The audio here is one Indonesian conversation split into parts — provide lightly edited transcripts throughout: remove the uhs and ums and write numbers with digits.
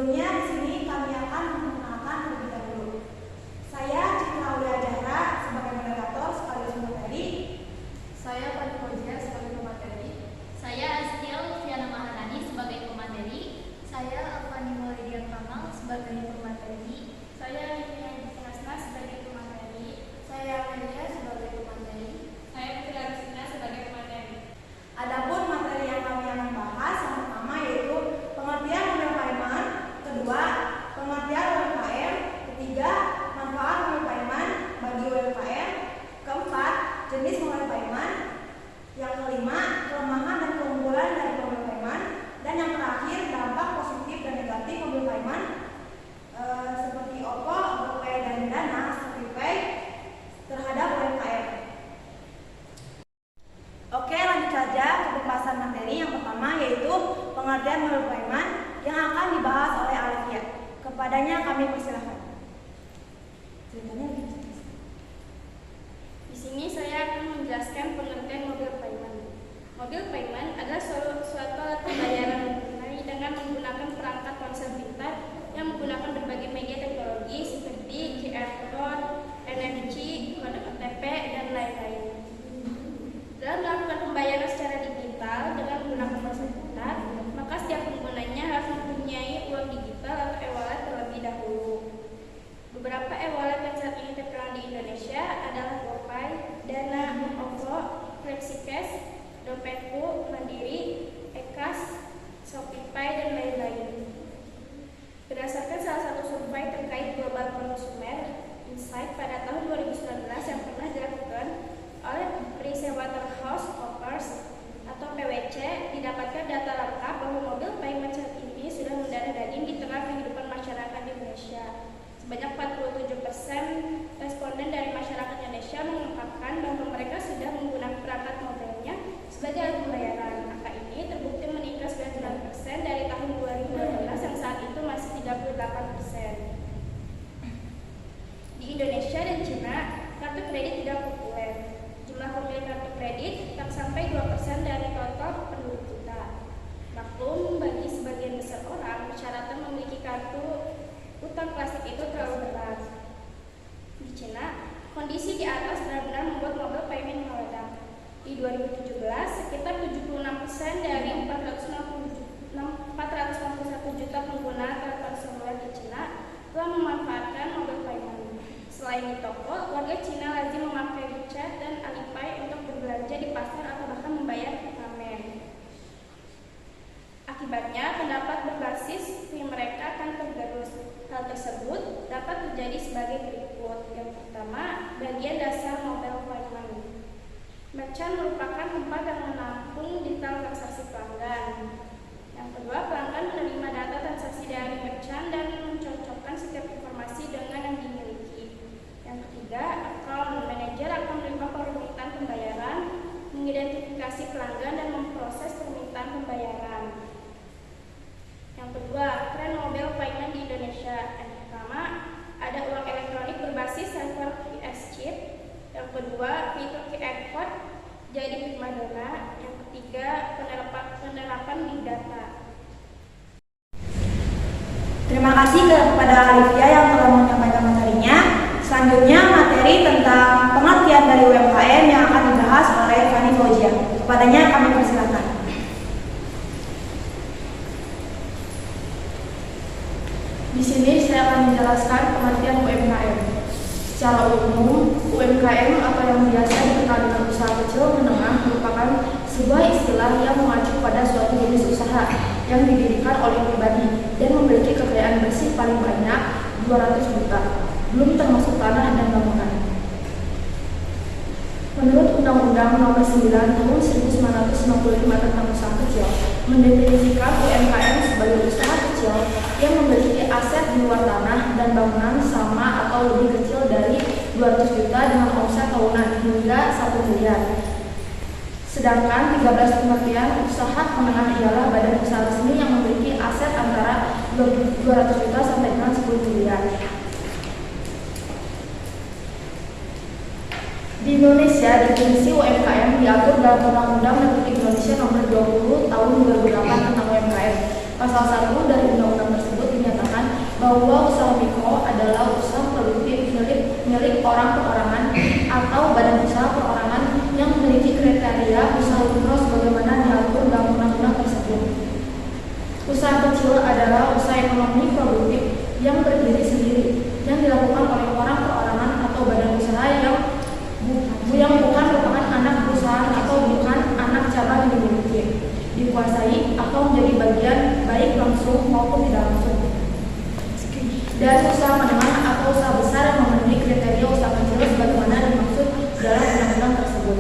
Sebelumnya di sini kami akan memperkenalkan terlebih dahulu. Saya Citra Aulia Jahra sebagai moderator sekaligus pemateri. Saya Fani Fauzia sebagai pemateri. Saya Astil Fiana Maharani sebagai pemateri. Saya Alfani Maulidian Kamal sebagai pemateri. Saya Lilian Hasna sebagai pemateri. Saya Amelia sebagai pemateri. Saya Putri Aristina sebagai pemateri. Adapun materi yang kami akan bahas yang pertama yaitu pengertian model payment, kedua pengertian UMKM, ketiga manfaat model payment bagi UMKM, keempat jenis model payment, yang kelima kelemahan dan keunggulan dari model payment, dan yang terakhir dampak positif dan negatif model payment seperti OPPO, GoPay dan Dana, ShopeePay terhadap UMKM. Oke, lanjut saja ke pembahasan materi yang pertama yaitu pengertian model payment yang akan dibahas oleh Alifia. Kepadanya kami persilahkan. Ceritanya gitu. Di sini saya akan menjelaskan pengertian mobile payment. Mobile payment adalah suatu alat pembayaran tunai dengan menggunakan perangkat ponsel pintar yang menggunakan berbagai media teknologi seperti QR code, NFC, kode OTP, dan lain-lain. Dalam melakukan pembayaran secara digital dengan menggunakan ponsel pintar, maka setiap penggunanya harus mempunyai uang digital atau e-wallet terlebih dahulu. Beberapa e-wallet yang saat ini terkenal di Indonesia adalah GoPay, Dana, OVO, FlexiCash, Dompetku, Mandiri, eKash, ShopeePay, dan lain-lain. Berdasarkan salah satu survei terkait global konsumer insight pada tahun 2019 yang pernah dilakukan oleh PricewaterhouseCoopers atau PwC, didapatkan data lengkap bahwa mobile payment saat ini sudah mendarah daging di tengah kehidupan masyarakat Indonesia. Sebanyak 47% responden dari masyarakat Indonesia mengungkapkan bahwa mereka sudah menggunakan perangkat mobilnya sebagai alat pembayaran. Angka ini terbukti meningkat 99% dari tahun 2012 yang saat itu masih 38%. Di Indonesia dan Cina, kartu kredit tidak populer. Jumlah pemilik kartu kredit tak sampai 2% dari total penduduk kita. Maklum, bagi sebagian besar orang, persyaratan memiliki kartu utang klasik itu terlalu berat. Di Cina, kondisi di atas benar-benar membuat mobile payment meledak. Di 2017, sekitar 76% dari 461 juta pengguna telepon seluler di Cina telah memanfaatkan mobile payment. Selain di toko, warga Cina lazim memakai WeChat dan Alipay untuk berbelanja di pasar atau bahkan membayar ramen. Akibatnya, pendapat berbasis fee mereka akan tergerus. Hal tersebut dapat terjadi sebagai berikut. Yang pertama, bagian dasar mobile payment. Merchant merupakan tempat yang menampung detail transaksi pelanggan. Yang kedua, pelanggan menerima data transaksi dari merchant dan mencocokkan setiap informasi dengan yang dimiliki. Yang ketiga, account manager akan menerima permintaan pembayaran, mengidentifikasi pelanggan dan memproses permintaan pembayaran. Yang kedua, tren mobile payment di Indonesia. Yang pertama, ada uang elektronik berbasis server QS chip. Yang kedua, fitur QR code jadi primadona. Yang ketiga, penerapan big data. Terima kasih kepada Alifia yang telah menyampaikan materinya. Selanjutnya materi tentang pengertian dari UMKM yang akan dibahas oleh Fani Fauzia. Kepadanya kami persilakan. Di sini saya akan menjelaskan pengertian UMKM. Secara umum, UMKM atau yang biasa dikenal dengan usaha kecil menengah merupakan sebuah istilah yang mengacu pada suatu jenis usaha yang didirikan oleh pribadi dan memiliki kekayaan bersih paling banyak 200 juta, belum termasuk tanah dan bangunan. Menurut Undang-Undang Nomor 9 Tahun 1995 tentang usaha kecil, mendefinisikan UMKM sebagai usaha kecil yang memiliki aset di luar tanah dan bangunan sama atau lebih kecil dari 200 juta dengan omset tahunan hingga 1 miliar. Sedangkan 13 pengertian usaha menengah ialah badan usaha resmi yang memiliki aset antara 200 juta sampai dengan 10 miliar. Di Indonesia, definisi UMKM diatur dalam Undang-Undang Republik Indonesia Nomor 20 Tahun 2008 tentang UMKM. Pasal 1 dari undang-undang tersebut dinyatakan bahwa usaha mikro adalah usaha produktif milik orang perorangan atau badan usaha perorangan yang memiliki kriteria usaha mikro sebagaimana diatur dalam undang-undang tersebut. Usaha kecil adalah usaha ekonomi produktif yang berdiri sendiri yang dilakukan oleh orang perorangan atau badan usaha yang bukan merupakan anak perusahaan atau bukan anak cabang yang dimiliki, dikuasai atau menjadi bagian baik langsung maupun tidak langsung dari usaha menengah atau usaha besar yang memenuhi kriteria usaha kecil sebagaimana dimaksud dalam undang-undang tersebut.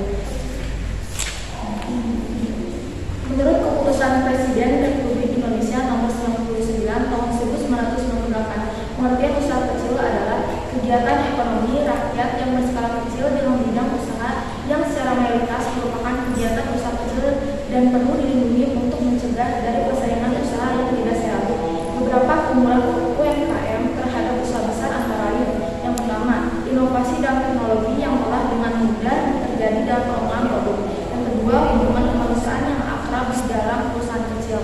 Menurut keputusan Presiden Republik Indonesia nomor 99 tahun 1998, pengertian usaha kecil adalah kegiatan ekonomi rakyat yang berskala kecil dalam bidang usaha yang secara mayoritas merupakan kegiatan usaha kecil dan perlu dilindungi untuk mencegah dari persaingan usaha yang tidak sehat. Beberapa kumpulan UMKM terhadap usaha besar antara lain: yang pertama, inovasi dan teknologi yang telah dengan mudah terjadi dalam pengembangan produk. Yang kedua, hubungan kemanusiaan yang akrab di dalam perusahaan kecil.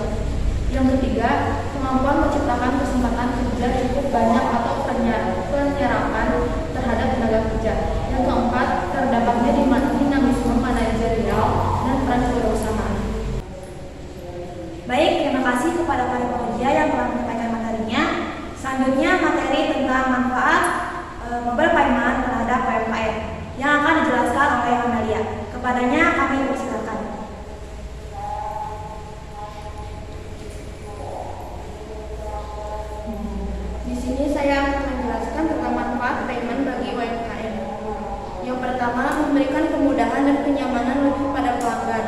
Yang ketiga, kemampuan menciptakan kesempatan kerja cukup banyak atau penyerapan terhadap tenaga kerja. Yang keempat, terdapatnya dinamisme manajerial dan peran kewirausahaan. Baik, terima kasih kepada para pengajar yang telah menyampaikan materinya. Selanjutnya materi tentang manfaat mobile payment terhadap UMKM yang akan dijelaskan oleh Amalia. Kepadanya kami persilakan. Di sini saya akan menjelaskan tentang manfaat payment bagi UMKM. Yang pertama, memberikan kemudahan dan kenyamanan lebih pada pelanggan.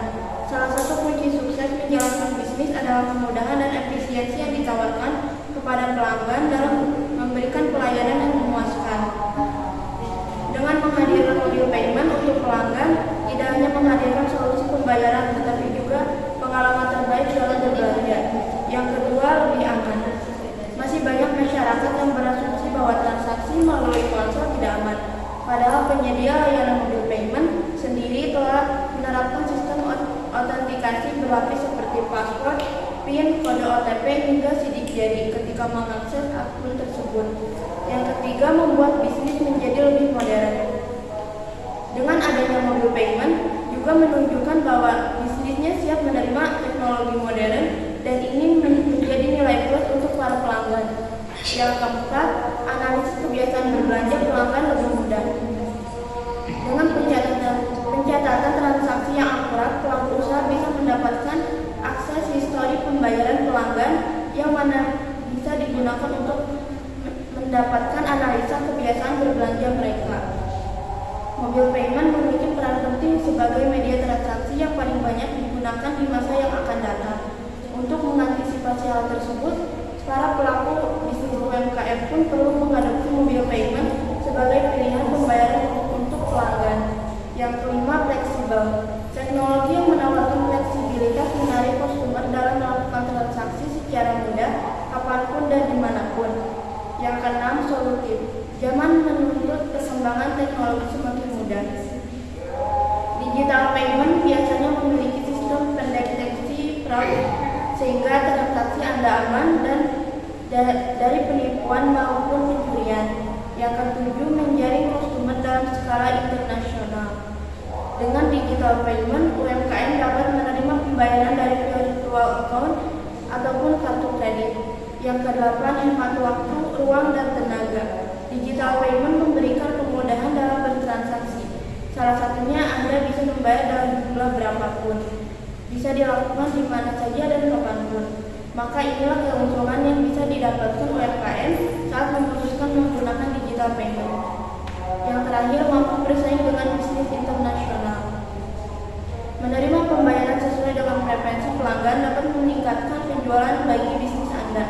Salah satu kunci sukses menjalankan bisnis adalah kemudahan dan efisiensi yang ditawarkan kepada pelanggan dalam memberikan pelayanan yang memuaskan. Dengan menghadirkan mobile payment untuk pelanggan, tidak hanya menghadirkan solusi pembayaran, tetapi juga pengalaman terbaik dalam berbelanja. Yang kedua, lebih aman. Masih banyak masyarakat yang berasumsi bahwa transaksi melalui ponsel tidak aman. Padahal penyedia layanan mobile payment sendiri telah menerapkan sistem autentikasi berlapis seperti password, PIN, kode OTP hingga sidik jari ketika mengakses akun tersebut. Yang ketiga, membuat bisnis menjadi lebih modern. Dengan adanya mobile payment juga menunjukkan bahwa bisnisnya siap menerima teknologi modern dan ini menjadi nilai plus untuk para pelanggan. Yang keempat, analisis kebiasaan berbelanja pelanggan lebih mudah. Dengan pencatatan transaksi yang akurat, pelaku usaha bisa mendapatkan akses histori pembayaran pelanggan yang mana bisa digunakan untuk mendapatkan analisa kebiasaan berbelanja mereka. Mobile payment memiliki peran penting sebagai media transaksi yang paling banyak digunakan di masa yang akan datang. Untuk mengantisipasi hal tersebut, para pelaku bisnis UMKM pun perlu mengadopsi mobile payment sebagai pilihan pembayaran untuk pelanggan. Yang kelima, fleksibel. Teknologi yang menawarkan fleksibilitas menarik konsumen dalam melakukan transaksi secara mudah, kapanpun dan dimanapun. Yang keenam, solutif. Zaman menuntut perkembangan teknologi semakin mudah. Digital payment biasanya memiliki sistem pendeteksi fraud sehingga transaksi Anda aman dan dari penipuan maupun pencurian. Yang ketujuh, menjaring konsumen dalam skala internasional. Dengan digital payment, UMKM dapat menerima pembayaran dari virtual account ataupun kartu kredit. Yang kedelapan, hemat waktu, ruang, dan tenaga. Digital payment memberikan kemudahan dalam bertransaksi. Salah satunya Anda bisa membayar dalam jumlah berapapun. Bisa dilakukan di mana saja dan kapanpun. Maka inilah keuntungan yang bisa didapatkan UMKM saat memutuskan menggunakan digital payment. Yang terakhir, mampu bersaing dengan bisnis internasional. Menerima pembayaran sesuai dengan preferensi pelanggan dapat meningkatkan penjualan bagi bisnis Anda.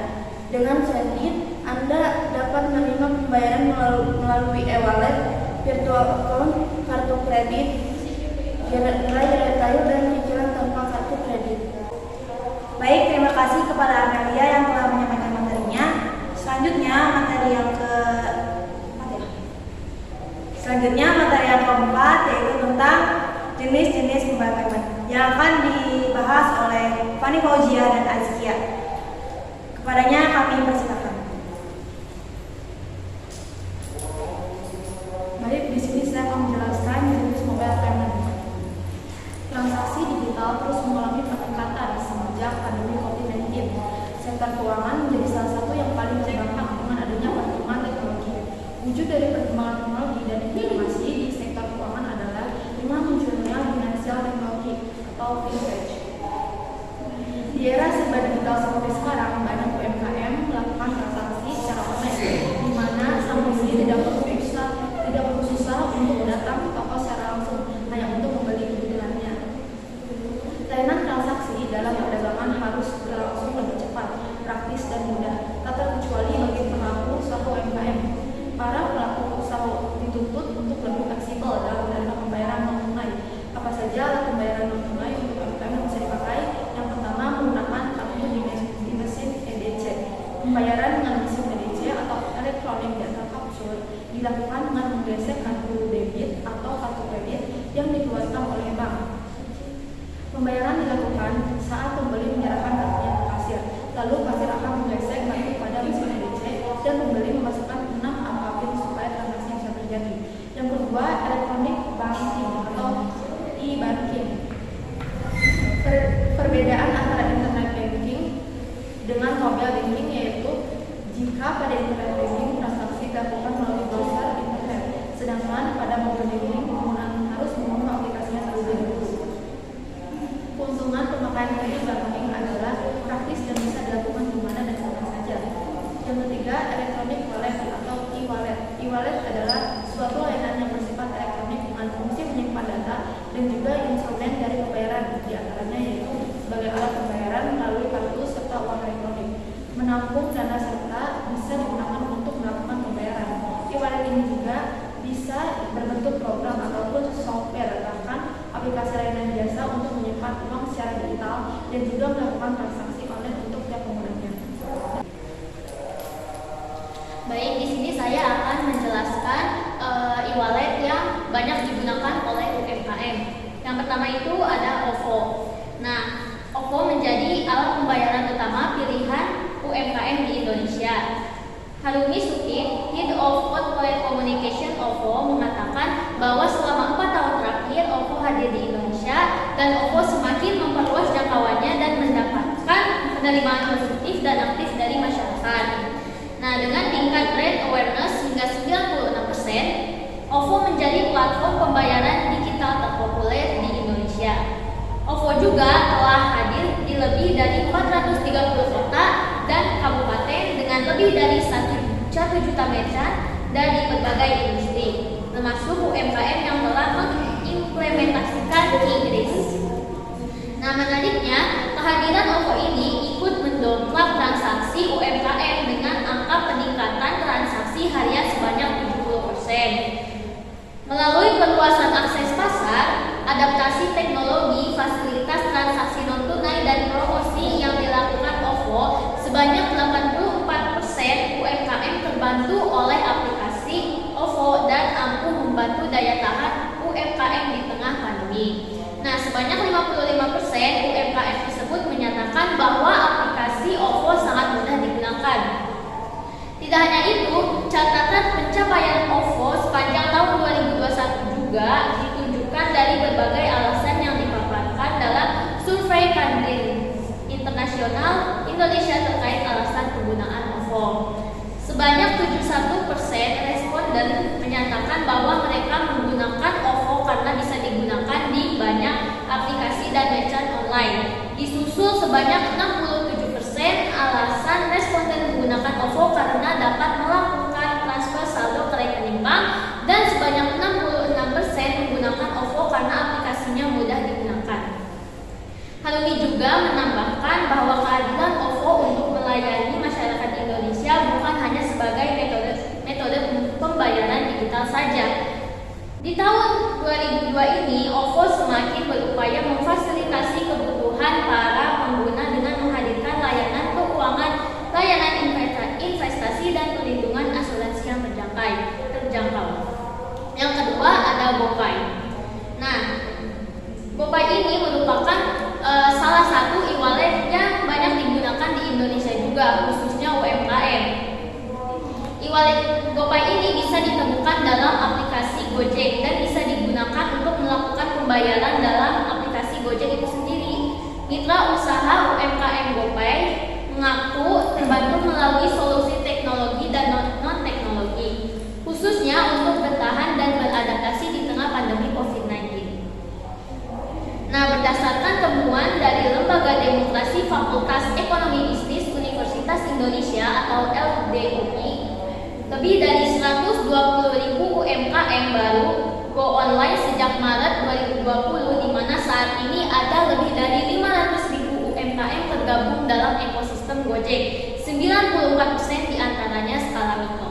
Dengan Sendit, Anda dapat menerima pembayaran melalui e-wallet, virtual account, kartu kredit, gerai retail, dan cicilan tanpa kartu kredit. Baik, terima kasih kepada Amelia yang telah menyampaikan materinya. Selanjutnya materi yang keempat yaitu tentang jenis-jenis mobile payment yang akan dibahas oleh Fani Fauzia dan Azkia. Kepadanya kami persilakan. Pembayaran dengan mesin EDC atau elektronik data capture dilakukan dengan menggesek kartu debit atau kartu kredit yang dikeluarkan oleh bank. Pembayaran dilakukan saat pembeli menyerahkan kartunya ke kasir, lalu kasir akan menggesek kartu pada mesin EDC dan pembeli memasukkan 6 angka PIN supaya transaksi bisa terjadi. Yang kedua, elektronik banking atau e-banking. Perbedaan antara internet banking dengan mobile banking yaitu jika pada internet banking transaksi dilakukan melalui browser internet, sedangkan pada mobile banking penggunaan harus mengunduh aplikasinya terlebih dahulu. Keuntungan pemakaian kredit banking adalah praktis dan bisa dilakukan di mana dan kapan saja. Yang ketiga, elektronik wallet atau e-wallet. E-wallet adalah suatu layanan yang bersifat elektronik dengan fungsi menyimpan data dan juga instrumen dari pembayaran, di antaranya yaitu sebagai alat pembayaran melalui kartu serta uang elektronik. Menampung dana serta bisa digunakan untuk melakukan pembayaran. E-wallet ini juga bisa berbentuk program ataupun software, bahkan aplikasi layanan jasa untuk menyimpan uang secara digital dan juga melakukan transaksi online untuk tiap penggunanya. Baik, di sini saya akan menjelaskan e-wallet yang banyak digunakan oleh UMKM. Yang pertama itu ada OVO. Nah, OVO menjadi alat pembayaran utama pilihan UMKM di Indonesia. Harumi Sutin, Head of Corporate Communication OVO, mengatakan bahwa selama 4 tahun terakhir OVO hadir di Indonesia dan OVO semakin memperluas jangkauannya dan mendapatkan penerimaan positif dan aktif dari masyarakat. Nah, dengan tingkat brand awareness hingga 96%, OVO menjadi platform pembayaran digital terpopuler di Indonesia. OVO juga telah hadir di lebih dari 430 kota dan kabupaten dengan lebih dari 1 juta merchant dari berbagai industri, termasuk UMKM yang telah mengimplementasikan Inggris. Nah, menariknya, kehadiran OVO ini ikut mendongkrak transaksi UMKM dengan angka peningkatan transaksi harian sebanyak 70%. Melalui perluasan akses pasar, adaptasi teknologi, fasilitas transaksi non-tunai dan promosi yang dilakukan OVO, sebanyak 84% UMKM terbantu oleh aplikasi OVO dan mampu membantu daya tahan UMKM di tengah pandemi. Nah, sebanyak 55% UMKM tersebut menyatakan bahwa aplikasi OVO sangat mudah digunakan. Tidak hanya itu, catatan pencapaian OVO sepanjang tahun 2021 juga ditunjukkan dari berbagai alasan yang dipaparkan dalam survei Kandir Internasional Indonesia terkait alasan penggunaan OVO. Sebanyak 71% responden menyatakan bahwa mereka menggunakan OVO karena bisa digunakan di banyak aplikasi dan merchant online. Disusul sebanyak 67% alasan responden menggunakan OVO karena dapat melakukan transfer saldo ke rekening bank dan sebanyak 66% menggunakan OVO karena aplikasinya mudah digunakan. Harumi juga menambahkan bahwa kehadiran OVO untuk melayani masyarakat Indonesia bukan hanya sebagai metode pembayaran digital saja. Di tahun 2002 ini, OVO semakin berupaya memfasilitasi kebutuhan para pengguna dengan menghadirkan layanan keuangan, layanan investasi dan perlindungan asuransi yang terjangkau. Yang kedua ada GoPay. Nah, GoPay ini merupakan salah satu e-wallet yang banyak digunakan di Indonesia juga, khususnya UMKM. E-wallet GoPay ini bisa ditemukan dalam aplikasi Gojek dan bisa digunakan untuk melakukan pembayaran dalam aplikasi Gojek itu sendiri. Mitra usaha UMKM GoPay mengaku terbantu melalui solusi teknologi dan non-teknologi, khususnya untuk bertahan dan beradaptasi di tengah pandemi COVID-19. Nah, berdasarkan temuan dari Lembaga Demokrasi Fakultas Ekonomi Bisnis Universitas Indonesia atau LDUI, lebih dari 120.000 UMKM baru go online sejak Maret 2020, di mana saat ini ada lebih dari 500.000 UMKM tergabung dalam ekosistem Gojek. 94% diantaranya skala mikro.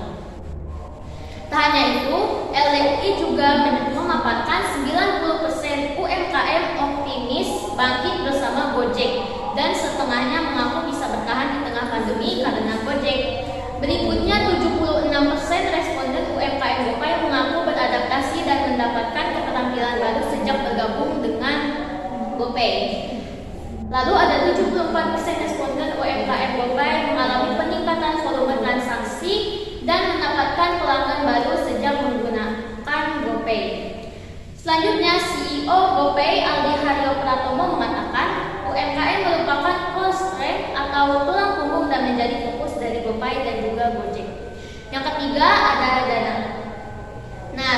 Tak hanya itu, LDUI juga memaparkan 90% UMKM optimis bangkit bersama Gojek dan setengahnya mengaku bisa bertahan di tengah pandemi karena Gojek. Berikutnya 76% responden UMKM GoPay mengaku beradaptasi dan mendapatkan keterampilan baru sejak bergabung dengan GoPay. Lalu ada 74% responden UMKM GoPay mengalami peningkatan volume transaksi dan mendapatkan pelanggan baru sejak menggunakan GoPay. Selanjutnya, CEO GoPay Aldi Haryo Pratomo mengatakan UMKM merupakan core strength atau tulang punggung dan menjadi fokus dari GoPay dan juga Gojek. Yang ketiga ada Dana. Nah,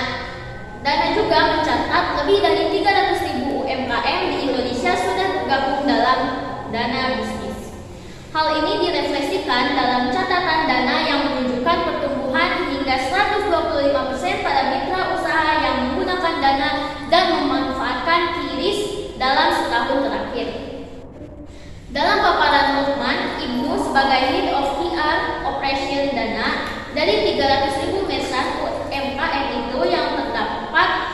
Dana juga mencatat lebih dari 300.000 UMKM di Indonesia sudah tergabung dalam Dana bisnis. Hal ini direfleksikan dalam catatan Dana yang menunjukkan pertumbuhan hingga 125% pada mitra usaha yang menggunakan Dana dan memanfaatkan QRIS dalam setahun terakhir. Dalam paparan Lukman Ibnu sebagai Head of PR Operation Dana, dari 300.000 merchant UMKM itu yang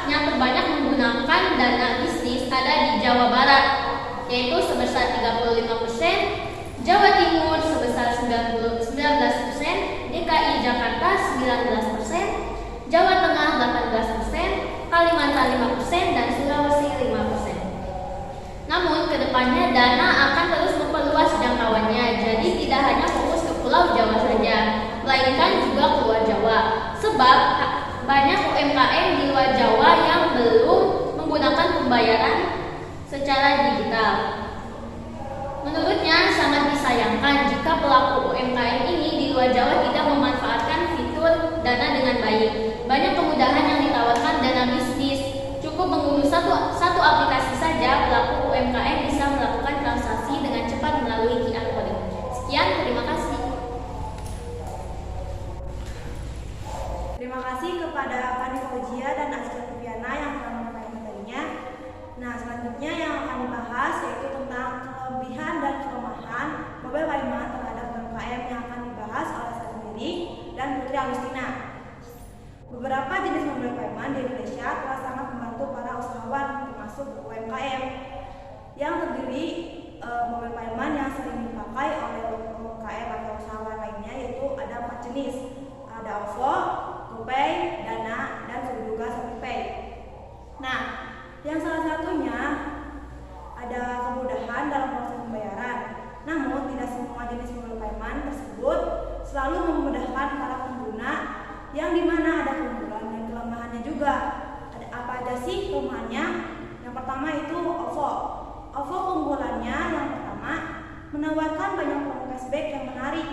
terbanyak menggunakan Dana bisnis ada di Jawa Barat, yaitu sebesar 35%, Jawa Timur sebesar 19%, DKI Jakarta 19%, Jawa Tengah 18%, Kalimantan 5%, dan Sulawesi 5%. Namun kedepannya Dana akan terus memperluas jangkauannya, jadi tidak hanya fokus ke Pulau Jawa saja, melainkan juga ke luar Jawa. Sebab banyak UMKM di luar Jawa yang belum menggunakan pembayaran secara digital. Menurutnya sangat disayangkan jika pelaku UMKM ini di luar Jawa tidak memanfaatkan fitur Dana dengan baik. Banyak kemudahan yang ditawarkan Dana bisnis. Cukup mengunduh satu aplikasi saja, pelaku UMKM bisa melakukan transaksi dengan cepat melalui QR Code. Sekian, terima kasih. Terima kasih kepada Pani Fauzia dan Askia Fitriana yang telah menyampaikan materinya. Nah, selanjutnya yang akan dibahas yaitu tentang kelebihan dan kelemahan mobile payment terhadap UMKM yang akan dibahas oleh saya sendiri dan Putri Agustina. Beberapa jenis mobile payment di Indonesia telah sangat membantu para usahawan termasuk UMKM yang terdiri mobile payment yang sering dipakai oleh UMKM atau usahawan lainnya, yaitu ada 4 jenis. Ada OVO, GoPay, Dana, dan juga ShopeePay. Nah, yang salah satunya ada kemudahan dalam proses pembayaran. Namun tidak semua jenis mobile payment tersebut selalu memudahkan para pengguna, yang dimana ada keunggulan dan kelemahannya juga. Ada apa aja sih kelemahannya? Yang pertama itu OVO. OVO keunggulannya yang pertama menawarkan banyak promo cashback yang menarik.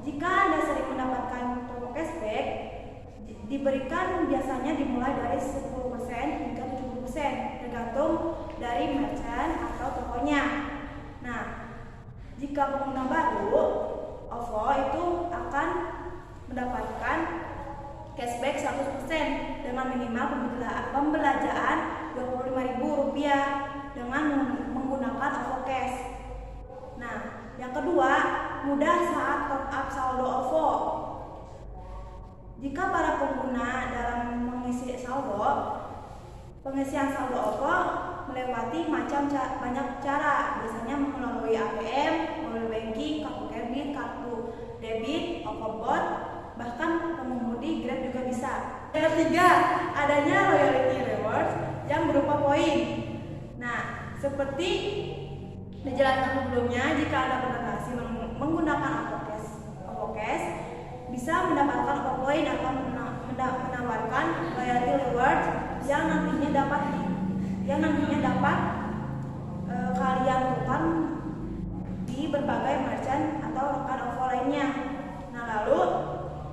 Jika Anda sering mendapatkan promo cashback, diberikan biasanya dimulai dari 10% hingga 70%, tergantung dari merchant atau tokonya. Nah, jika pengguna baru, OVO itu akan mendapatkan cashback 100% dengan minimal pembelanjaan Rp25.000 dengan menggunakan OVO Cash. Nah, yang kedua, mudah saat top up saldo OVO. Jika para pengguna dalam mengisi saldo, pengisian saldo OVO melewati banyak cara, biasanya melalui ATM, mobile banking, kartu kredit, kartu debit, OVO Bot, bahkan pengemudi Grab juga bisa. Yang ketiga, adanya loyalty reward yang berupa poin. Nah, seperti dijelaskan sebelumnya, jika Anda bertransaksi menggunakan OVO Cash, bisa mendapatkan OVO Point atau menawarkan loyalty reward yang nantinya dapat kalian tukar di berbagai merchant atau rekan OVO lainnya. Nah, lalu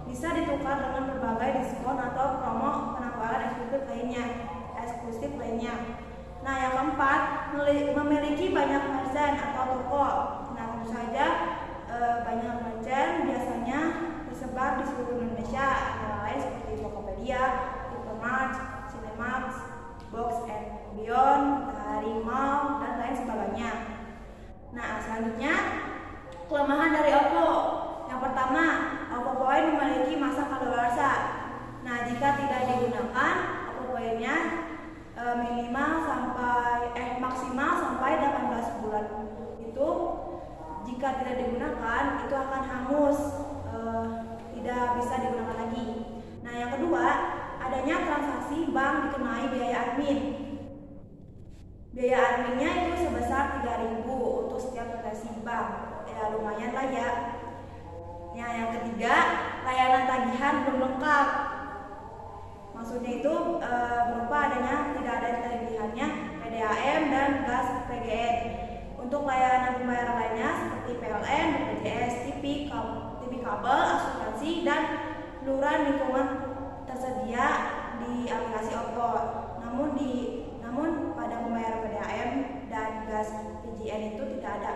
bisa ditukar dengan berbagai diskon atau promo penawaran eksklusif lainnya. Nah, yang keempat, memiliki banyak merchant atau toko. Nah, tentu saja banyak merchant biasanya tersebar di seluruh Indonesia, antara lain seperti Tokopedia, Hypermart, Cinemax, Box and Beyond, Matahari Mall, dan lain sebagainya. Nah, selanjutnya kelemahan dari OVO. Yang pertama, OVO Point memiliki masa kadaluarsa. Nah, jika tidak digunakan, OVO Point-nya maksimal sampai 18 bulan. Itu jika tidak digunakan itu akan hangus. 3.000 untuk setiap transaksi bank. Ya lumayan lah ya. Yang ketiga, layanan tagihan belum lengkap. Maksudnya itu berupa adanya tidak ada tagihannya PDAM dan gas PGN. Untuk layanan pembayaran lainnya seperti PLN, BPJS, TV kabel, asuransi, dan iuran lingkungan tersedia di aplikasi OVO. Namun pada pembayaran PDAM dan gas PGN itu tidak ada.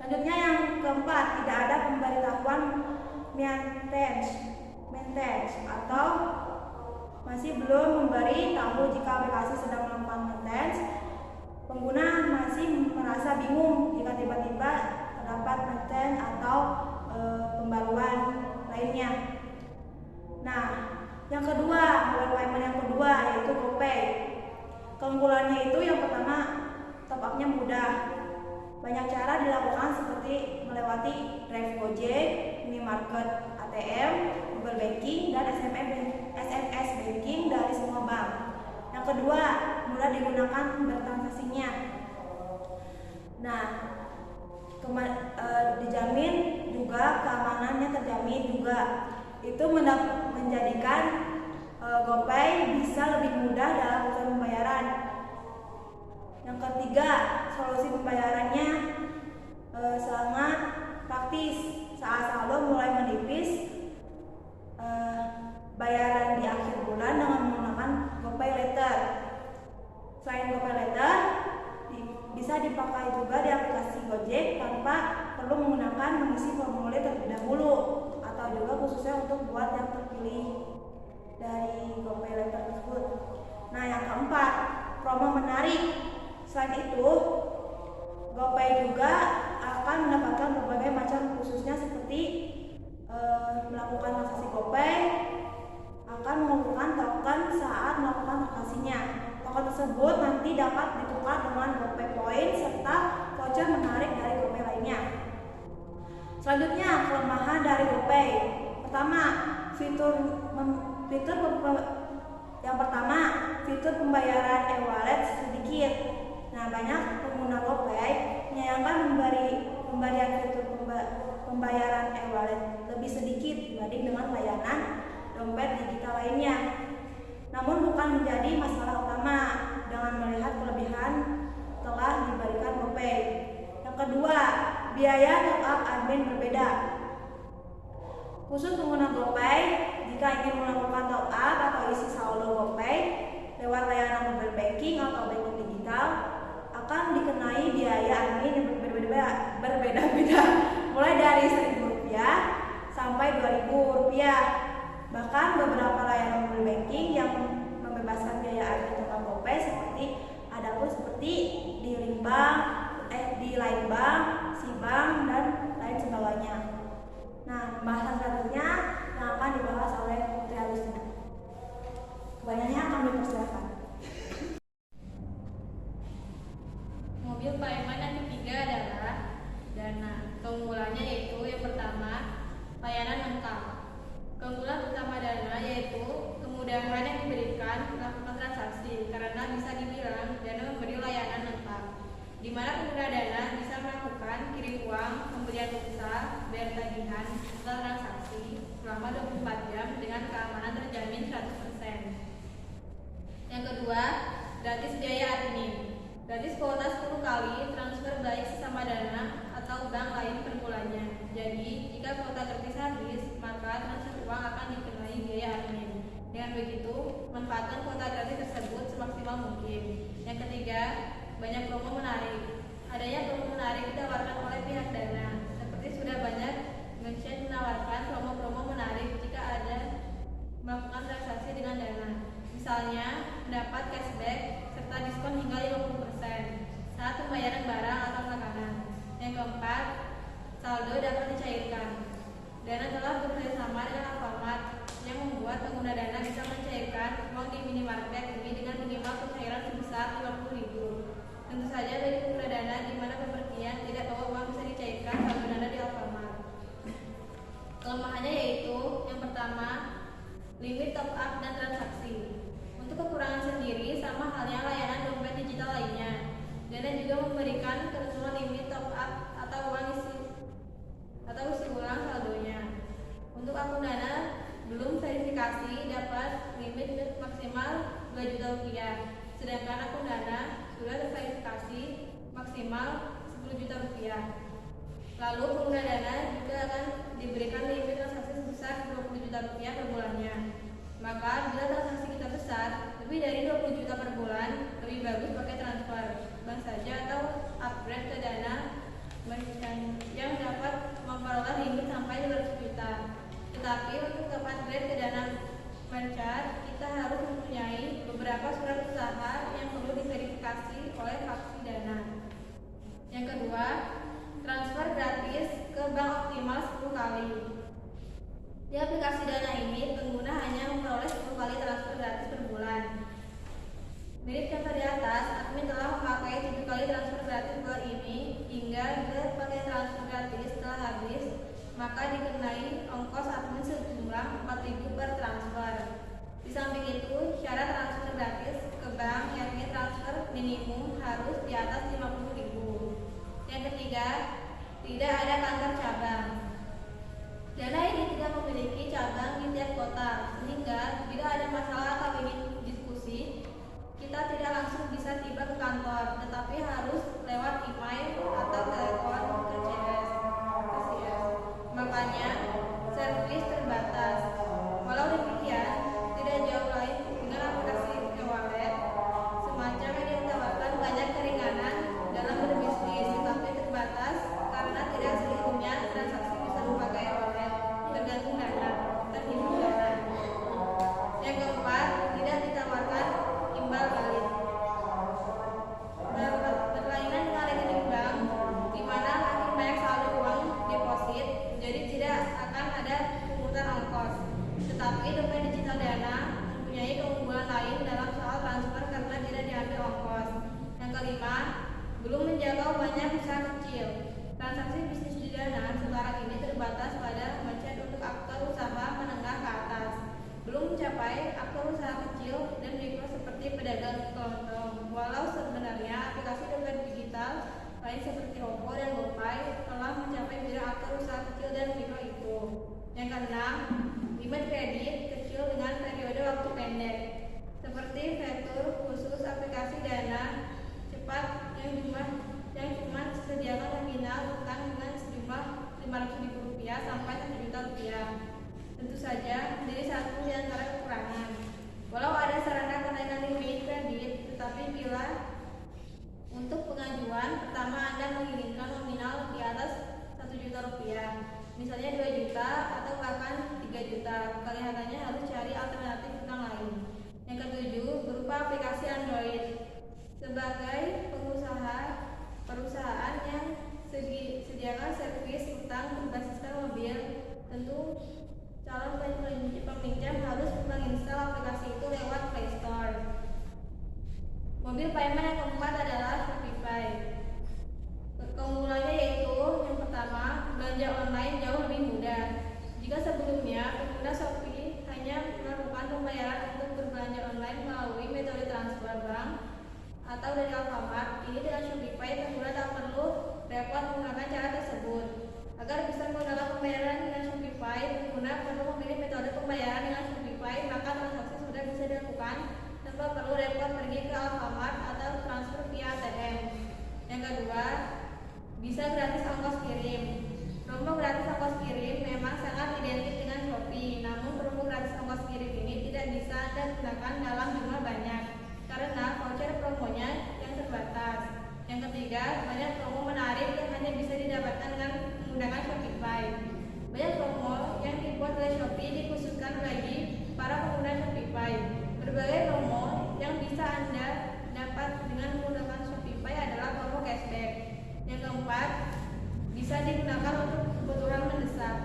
Selanjutnya yang keempat, tidak ada pemberitahuan maintenance atau masih belum memberi tahu jika aplikasi sedang melakukan maintenance. Pengguna masih merasa bingung jika tiba-tiba terdapat maintenance atau pembaruan lainnya. Nah, yang kedua, mobile payment yang kedua yaitu GoPay. Keunggulannya itu yang pertama, top up-nya mudah. Banyak cara dilakukan seperti melewati Drive Gojek, minimarket ATM, Google Banking, dan SMS Banking dari semua bank. Yang kedua, mudah digunakan bertransaksinya. Nah, dijamin juga keamanannya terjamin juga. Itu menjadikan GoPay bisa lebih mudah dalam urusan pembayaran. Yang ketiga, solusi pembayarannya sangat praktis saat saldo mulai menipis. Bayaran di akhir bulan dengan menggunakan GoPay Later. Selain GoPay Later, bisa dipakai juga di aplikasi Gojek tanpa perlu menggunakan mengisi formulir terlebih dahulu, atau juga khususnya untuk buat yang terpilih dari GoPay Later tersebut. Nah, yang keempat, promo menarik. Selain itu, GoPay juga akan mendapatkan berbagai macam khususnya seperti melakukan transaksi GoPay akan mengumpulkan token saat melakukan transaksinya. Token tersebut nanti dapat ditukar dengan GoPay Point serta voucher menarik dari GoPay lainnya. Selanjutnya, kelemahan dari GoPay. Pertama, fitur pembayaran e-wallet sedikit. Nah, banyak pengguna GoPay menyayangkan pemberian fitur pembayaran e-wallet lebih sedikit dibanding dengan layanan dompet digital lainnya. Namun bukan menjadi masalah utama dengan melihat kelebihan telah diberikan GoPay. Yang kedua, biaya top up admin berbeda. Khusus pengguna GoPay, jika ingin melakukan top up atau isi saldo GoPay lewat layanan mobile banking atau banking digital, akan dikenai biaya admin yang berbeda-beda, mulai dari Rp1.000 sampai Rp2.000. Bahkan beberapa layanan mobile banking yang membebaskan biaya admin tentang GoPay seperti di Line Bank, Sibank, dan lain sebagainya. Nah, pembahasan selanjutnya yang akan dibahas oleh Putri Agustina. Kebanyakannya akan dipersilakan. Mobil payment yang ketiga adalah Dana. Keunggulannya yaitu yang pertama, layanan lengkap. Keunggulan utama Dana yaitu kemudahan yang diberikan melakukan transaksi, karena bisa dibilang Dana memberi layanan lengkap, di mana pengguna Dana bisa melakukan kirim uang, pembelian pulsa, bayar tagihan, serta transaksi selama 24 jam dengan keamanan terjamin 100%. Yang kedua, gratis biaya admin. Gratis kuota 10 kali transfer baik sesama Dana atau bank lain per bulannya. Jadi, jika kuota gratis habis, maka transfer uang akan dikenai biaya admin. Dengan begitu, manfaatkan kuota gratis tersebut semaksimal mungkin. Yang ketiga, banyak promo menarik. Adanya promo menarik ditawarkan oleh pihak Dana. Seperti sudah banyak merchant menawarkan promo-promo menarik jika ada melakukan transaksi dengan Dana. Misalnya, mendapat cashback serta diskon hingga 50% saat pembayaran barang atau makanan. Yang keempat, saldo dapat dicairkan. Dana telah bekerjasama dengan Alfamart yang membuat pengguna Dana bisa mencairkan uang di minimarket ini dengan minimal pencairan sebesar Rp50.000. Tentu saja bagi pengguna Dana di mana bepergian tidak bawa uang bisa dicairkan saldo Dana di Alfamart. Kelemahannya yaitu yang pertama, limit top up dan transaksi. Untuk kekurangan sendiri sama halnya layanan dompet digital lainnya, Dana juga memberikan ketentuan limit top up atau isi ulang saldonya. Untuk akun Dana belum verifikasi dapat limit maksimal 2 juta rupiah, sedangkan akun Dana sudah terverifikasi maksimal 10 juta rupiah. Lalu pengguna Dana juga akan diberikan limit transaksi sebesar 20 juta rupiah per bulannya. Maka bila transaksi kita besar, lebih dari 20 juta per bulan, lebih bagus pakai transfer bank saja atau upgrade ke Dana yang dapat memperoleh limit sampai 200 juta. Tetapi untuk dapat upgrade ke Dana Merchant, kita harus mempunyai beberapa surat usaha yang perlu diverifikasi oleh faksi Dana. Yang kedua, transfer gratis ke bank optimal 10 kali. Di aplikasi Dana ini, pengguna hanya memperoleh 10 kali transfer gratis per bulan. Mirip contoh di atas, admin telah memakai 7 kali transfer gratis bulan ini hingga bila pakai transfer gratis telah habis, maka dikenai ongkos admin sejumlah 4.000 per transfer. Di samping itu, syarat transfer gratis ke bank yakni transfer minimum harus di atas 50.000. Yang ketiga, tidak ada kantor cabang. Dana ini tidak memiliki cabang di tiap kota, sehingga bila ada masalah atau ingin diskusi, kita tidak langsung bisa tiba ke kantor, tetapi harus lewat email atau telepon ke CS. Makanya, servis terbatas. Walau demikian, tidak jauh lain dengan aplikasi e-wallet, semacam yang ditawarkan banyak keringanan dalam berbisnis, tetapi terbatas karena tidak seluruhnya transaksi bisa memakai e-wallet, tergantung dana, terhitung dana. Yang keempat, tidak ditawarkan imbal balik. Berlainan dengan rekening bank, di mana makin banyak saldo uang deposit, jadi tidak akan ada pungutan ongkos. Tetapi dompet digital Dana mempunyai keunggulan lain dalam soal transfer karena tidak diambil ongkos. Yang kelima, belum menjangkau banyak usaha kecil. Transaksi bisnis di Dana sekarang ini terbatas pada merchant untuk aktor usaha menengah ke atas. Belum mencapai aktor usaha kecil dan mikro seperti pedagang kelontong. Walau sebenarnya aplikasi dompet digital lain seperti OVO dan GoPay telah mencapai bidang aktor usaha kecil dan mikro itu. Yang keenam, limit kredit kecil dengan periode waktu pendek, seperti fitur khusus aplikasi Dana cepat yang cuma disediakan nominal utang dengan sejumlah Rp500.000 sampai Rp1 juta. Tentu saja menjadi satu di antara kekurangan. Walau ada sarana kenaikan limit kredit, tetapi bila untuk pengajuan pertama Anda menginginkan nominal di atas Rp1 juta, misalnya 2 juta atau bahkan 3 juta, kelihatannya harus cari alternatif utang lain. Yang ketujuh, berupa aplikasi Android. Sebagai perusahaan yang sediakan servis utang berbasiskan mobil, tentu calon peminjam harus menginstal aplikasi itu lewat Play Store. Mobil payment yang keempat adalah Shopify. Keunggulannya yaitu yang pertama, belanja online jauh lebih mudah. Jika sebelumnya pengguna Shopee hanya melakukan pembayaran untuk berbelanja online melalui metode transfer bank atau dari Alfamart, ini dengan Shopify pengguna tak perlu repot menggunakan cara tersebut. Agar bisa menggunakan pembayaran dengan Shopify, pengguna perlu memilih metode pembayaran dengan Shopify, maka transaksi sudah bisa dilakukan tanpa perlu repot pergi ke Alfamart atau transfer via ATM. Yang kedua, bisa gratis ongkos kirim. Promo gratis ongkos kirim memang sangat identik dengan Shopee, namun promo gratis ongkos kirim ini tidak bisa Anda gunakan dalam jumlah banyak karena voucher promonya yang terbatas. Yang ketiga, banyak promo menarik yang hanya bisa didapatkan dengan menggunakan Shopify. Banyak promo yang dibuat oleh Shopee dikhususkan bagi para pengguna Shopify. Berbagai promo yang bisa Anda dapat dengan menggunakan Shopify adalah promo cashback. Yang keempat, bisa digunakan untuk kebutuhan mendesak,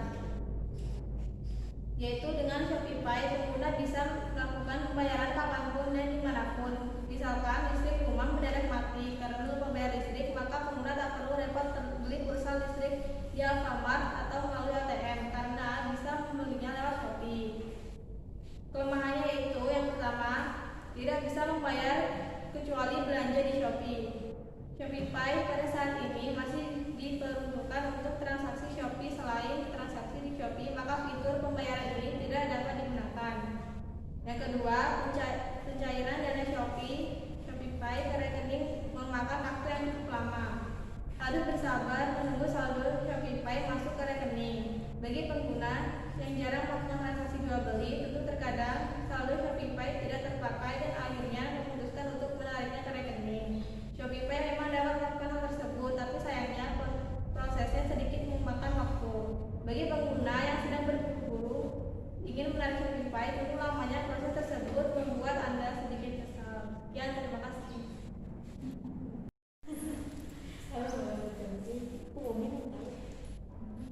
yaitu dengan Shopify pengguna bisa melakukan pembayaran kapanpun dan dimanapun. Misalkan listrik rumah mendadak mati karena perlu membayar listrik, maka pengguna tak perlu repot beli pulsa listrik di Alfamart atau melalui ATM karena bisa membelinya lewat Shopee. Kelemahannya yaitu yang pertama, tidak bisa membayar kecuali belanja di Shopee. Shopify pada saat ini masih diperuntukkan untuk transaksi Shopee. Selain transaksi di Shopee, maka fitur pembayaran ini tidak dapat digunakan. Yang kedua, pencairan dana Shopify ke rekening memakan waktu yang cukup lama. Harus bersabar menunggu saldo Shopify masuk ke rekening. Bagi pengguna yang jarang melakukan transaksi jual beli, tentu terkadang saldo Shopify tidak terpakai dan akhirnya memutuskan untuk menariknya ke rekening. Shopify memang dapat melakukan hal tersebut, tapi sayangnya prosesnya sedikit memakan waktu. Bagi pengguna yang sedang berburu ingin menarik Shopify, tentu lamanya proses tersebut membuat Anda sedikit kesal. Sekian, terima kasih.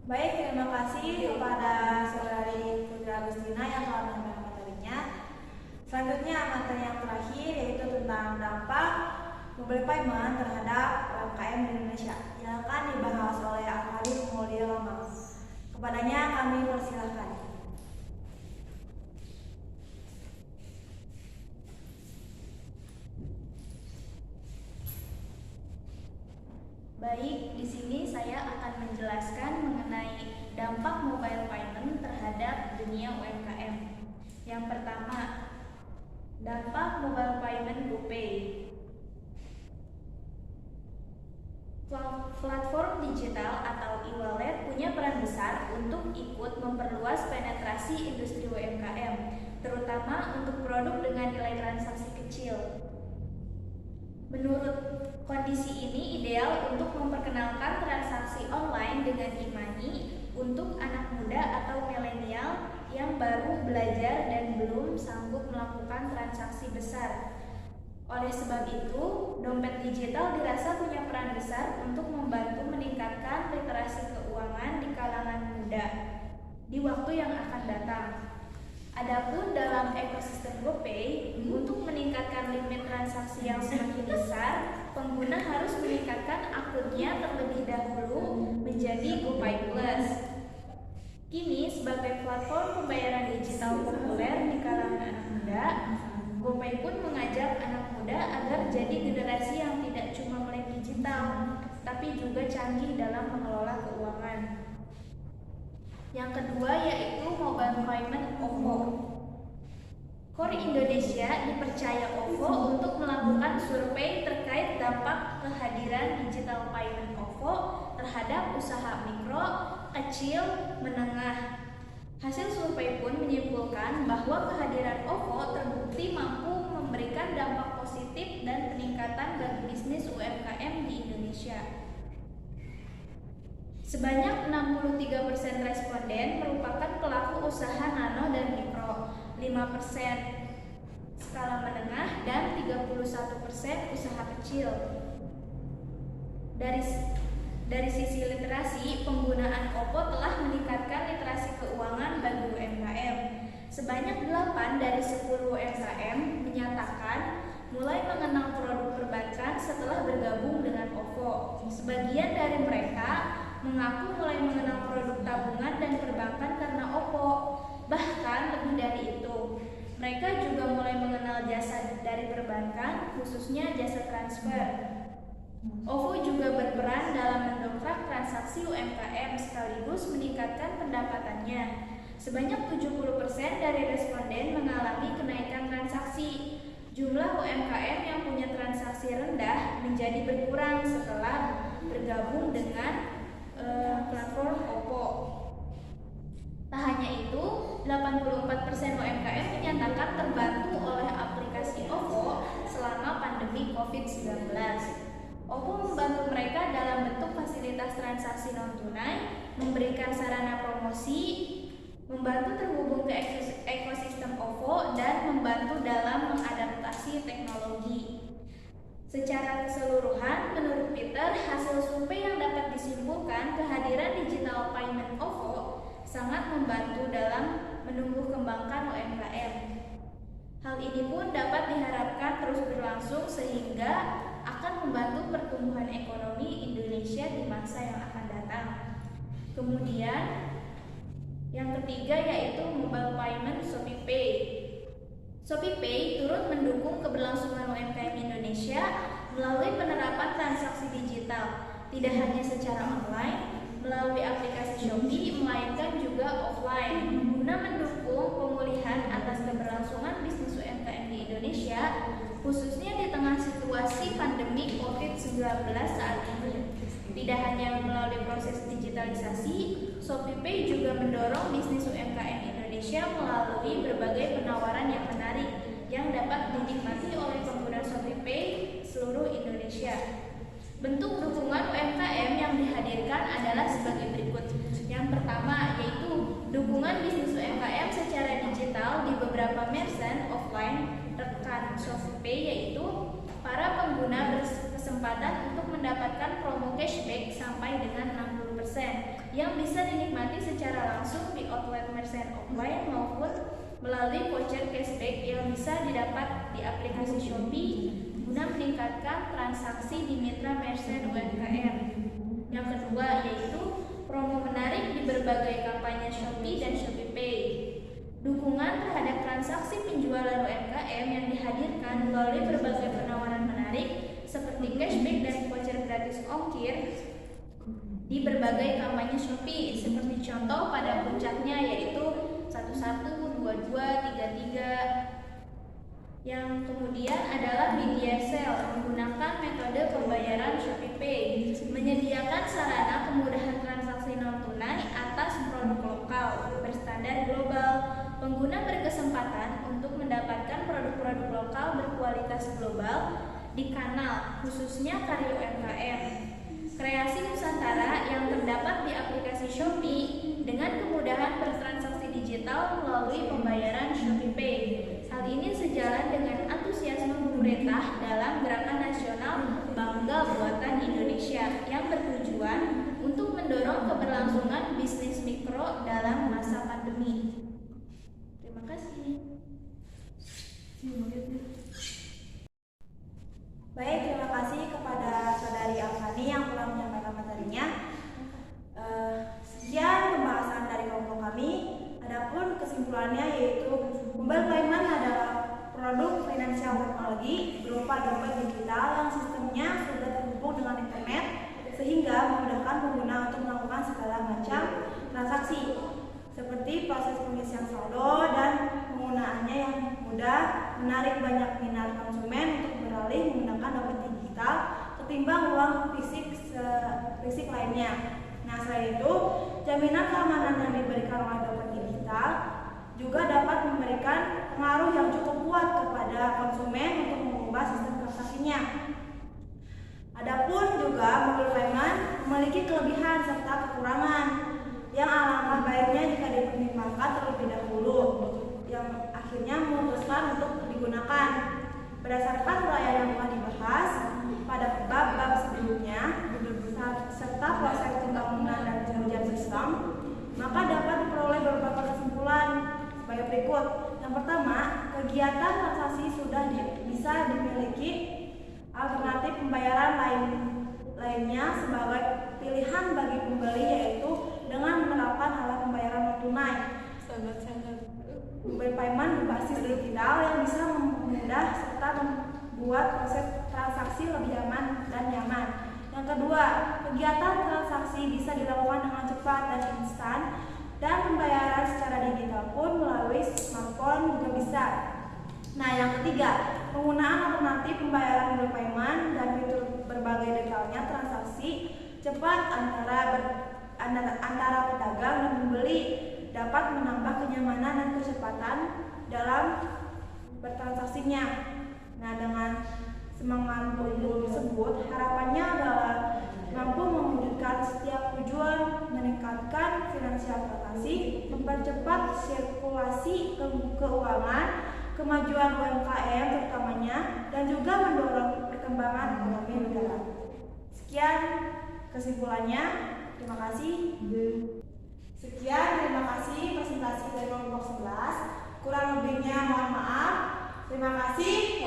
Baik, terima kasih kepada Saudari Putri Agustina yang telah menyampaikan materinya. Selanjutnya materi yang terakhir yaitu tentang dampak mobile payment terhadap UMKM di Indonesia. Yang akan dibahas oleh Al-Khalid Maulid Lama. Kepadanya kami persilahkan. Baik, di sini saya akan menjelaskan mengenai dampak mobile payment terhadap dunia UMKM. Yang pertama, dampak mobile payment GoPay. Platform digital atau e-wallet punya peran besar untuk ikut memperluas penetrasi industri UMKM, terutama untuk produk dengan nilai transaksi kecil. Menurut kondisi ini ideal untuk memperkenalkan transaksi online dengan e-money untuk anak muda atau milenial yang baru belajar dan belum sanggup melakukan transaksi besar. Oleh sebab itu, dompet digital dirasa punya peran besar untuk membantu meningkatkan literasi keuangan di kalangan muda di waktu yang akan datang. Adapun dalam ekosistem GoPay, untuk meningkatkan limit transaksi yang semakin besar, pengguna harus meningkatkan akunnya terlebih dahulu menjadi GoPay Plus. Kini sebagai platform pembayaran digital populer di kalangan anak muda, GoPay pun mengajak anak muda agar jadi generasi yang tidak cuma melek digital, tapi juga canggih dalam mengelola keuangan. Yang kedua yaitu mobile payment OVO. KOR Indonesia dipercaya OVO untuk melakukan survei terkait dampak kehadiran digital payment OVO terhadap usaha mikro, kecil, menengah. Hasil survei pun menyimpulkan bahwa kehadiran OVO terbukti mampu memberikan dampak positif dan peningkatan bagi bisnis UMKM di Indonesia. Sebanyak 63% responden merupakan pelaku usaha nano dan mikro, 5% skala menengah, dan 31% usaha kecil. Dari sisi literasi, penggunaan OVO telah meningkatkan literasi keuangan bagi UMKM. Sebanyak 8 dari 10 UMKM menyatakan mulai mengenal produk perbankan setelah bergabung dengan OVO. Sebagian dari mereka mengaku mulai mengenal produk tabungan dan perbankan karena OVO. Bahkan lebih dari itu, mereka juga mulai mengenal jasa dari perbankan, khususnya jasa transfer. OVO juga berperan dalam mendongkrak transaksi UMKM sekaligus meningkatkan pendapatannya. Sebanyak 70% dari responden mengalami kenaikan transaksi. Jumlah UMKM yang punya transaksi rendah menjadi berkurang setelah bergabung dengan platform OVO. Tak hanya itu, 84% UMKM menyatakan terbantu oleh aplikasi OVO selama pandemi COVID-19. OVO membantu mereka dalam bentuk fasilitas transaksi non-tunai, memberikan sarana promosi, membantu terhubung ke ekosistem OVO, dan membantu dalam mengadaptasi teknologi. Secara keseluruhan, menurut Peter, hasil survei yang dapat disimpulkan kehadiran digital payment OVO sangat membantu dalam menumbuh kembangkan UMKM. Hal ini pun dapat diharapkan terus berlangsung sehingga akan membantu pertumbuhan ekonomi Indonesia di masa yang akan datang. Kemudian, yang ketiga yaitu mobile payment ShopeePay. ShopeePay turut mendukung keberlangsungan UMKM Indonesia melalui penerapan transaksi digital, tidak hanya secara online melalui aplikasi Shopee, melainkan juga offline, guna mendukung pemulihan atas keberlangsungan bisnis UMKM di Indonesia, khususnya di tengah situasi pandemi COVID-19 saat ini. Tidak hanya melalui proses digitalisasi, ShopeePay juga mendorong bisnis UMKM Indonesia melalui berbagai penawaran yang menarik yang dapat dinikmati oleh pengguna ShopeePay seluruh Indonesia. Bentuk dukungan UMKM yang dihadirkan adalah sebagai berikut. Yang pertama yaitu dukungan bisnis UMKM secara digital di beberapa merchant offline rekan ShopeePay, yaitu para pengguna berkesempatan untuk mendapatkan promo cashback sampai dengan 60% yang bisa dinikmati secara langsung di outlet merchant offline maupun melalui voucher cashback yang bisa didapat di aplikasi Shopee guna meningkatkan transaksi di mitra merchant UMKM. Yang kedua yaitu promo menarik di berbagai kampanye Shopee dan ShopeePay. Dukungan terhadap transaksi penjualan UMKM yang dihadirkan melalui berbagai penawaran menarik seperti cashback dan voucher gratis ongkir di berbagai kampanye Shopee, seperti contoh pada puncaknya yaitu 11, 22, 33. Yang kemudian adalah media sale menggunakan metode pembayaran ShopeePay, menyediakan sarana kemudahan transaksi non tunai atas produk lokal berstandar global. Pengguna berkesempatan untuk mendapatkan produk-produk lokal berkualitas global di kanal khususnya karya UMKM. Kreasi Nusantara yang terdapat di aplikasi Shopee dengan kemudahan bertransaksi digital melalui pembayaran ShopeePay. Hal ini sejalan dengan antusiasme pemerintah dalam gerakan nasional Bangga Buatan Indonesia yang bertujuan untuk mendorong keberlangsungan bisnis mikro dalam masa pandemi. Terima kasih. Baik, terima kasih kepada Saudari Alfani yang telah menyampaikan materinya. Sekian pembahasan dari kelompok kami. Adapun kesimpulannya yaitu mobile payment adalah produk finansial teknologi berupa dompet digital yang sistemnya sudah terhubung dengan internet sehingga memudahkan pengguna untuk melakukan segala macam transaksi seperti proses pengisian saldo dan penggunaannya yang mudah, menarik banyak minat konsumen untuk beralih menggunakan dompet digital ketimbang uang fisik lainnya. Nah, selain itu, jaminan keamanan yang diberikan oleh dompet digital juga dapat memberikan pengaruh yang cukup kuat kepada konsumen untuk mengubah sistem transaksinya. Adapun juga mobile payment memiliki kelebihan serta kekurangan yang alangkah baiknya jika dipertimbangkan terlebih dahulu, yang akhirnya memutuskan untuk digunakan. Berdasarkan uraian yang telah dibahas pada bab-bab sebelumnya serta proses pembangunan dan pengujian sistem, maka dapat diperoleh beberapa kesimpulan sebagai berikut. Yang pertama, kegiatan transaksi sudah bisa dimiliki alternatif pembayaran lainnya sebagai pilihan bagi pembeli, yaitu dengan menerapkan alat pembayaran non tunai. Mobile payment berbasis digital yang bisa mempermudah serta membuat proses transaksi lebih aman dan nyaman. Yang kedua, kegiatan transaksi bisa dilakukan dengan cepat dan instan, dan pembayaran secara digital pun melalui smartphone juga bisa. Nah, yang ketiga, penggunaan alternatif pembayaran mobile payment dan fitur berbagai detailnya transaksi cepat antara pedagang dan pembeli dapat menambah kenyamanan dan kecepatan dalam bertransaksinya. Nah, dengan semangat tersebut, harapannya adalah mampu mewujudkan setiap tujuan, meningkatkan finansial transaksi, mempercepat sirkulasi keuangan, kemajuan UMKM terutamanya, dan juga mendorong perkembangan ekonomi negara. Sekian kesimpulannya. Terima kasih. Sekian, terima kasih presentasi dari kelompok 11. Kurang lebihnya mohon maaf. Terima kasih.